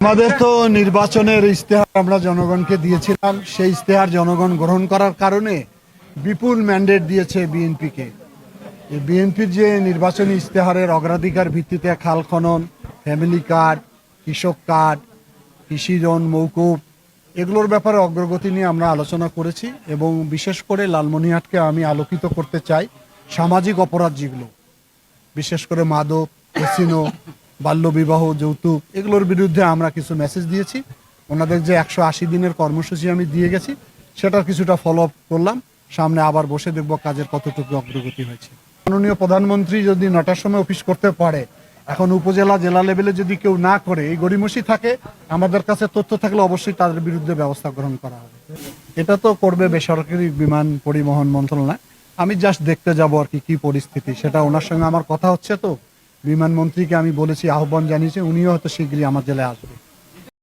আমাদের তো নির্বাচনের ইশতেহার আমরা জনগণকে দিয়েছিলাম, সেই ইশতেহার জনগণ গ্রহণ করার কারণে বিপুল ম্যান্ডেট দিয়েছে বিএনপিকে। এই বিএনপির যে নির্বাচনী ইশতেহারের অগ্রাধিকার ভিত্তিতে খাল খনন, ফ্যামিলি কার্ড, কৃষক কার্ড, কৃষি ঋণ মৌকুব, এগুলোর ব্যাপারে অগ্রগতি নিয়ে আমরা আলোচনা করেছি এবং বিশেষ করে লালমনিরহাটকে আমি আলোকিত করতে চাই সামাজিক অপরাধ যেগুলো, বিশেষ করে মাদক, ক্যাসিনো, বাল্যবিবাহ, যৌতুক, এগুলোর বিরুদ্ধে আমরা কিছু মেসেজ দিয়েছি। ওনাদের যে 180 দিনের কর্মসূচি আমি দিয়ে গেছি, সেটার কিছুটা ফলো আপ করলাম। সামনে আবার বসে দেখব কাজের কতটুকু অগ্রগতি হয়েছে। মাননীয় প্রধানমন্ত্রী যদি 9টার সময় অফিস করতে পারে, এখন উপজেলা জেলা লেভেলে যদি কেউ না করে, এই গড়িমসি থাকে, আমাদের কাছে তথ্য থাকলে অবশ্যই তাদের বিরুদ্ধে ব্যবস্থা গ্রহণ করা হবে। এটা তো করবে বেসরকারি বিমান পরিবহন মন্ত্রণালয়। আমি জাস্ট দেখতে যাব আর কি পরিস্থিতি, সেটা ওনার সঙ্গে আমার কথা হচ্ছে। তো বিমান মন্ত্রীকে আমি বলেছি, আহ্বান জানিয়েছি, উনিও হয়তো শীঘ্রই আমার জেলায় আসবে।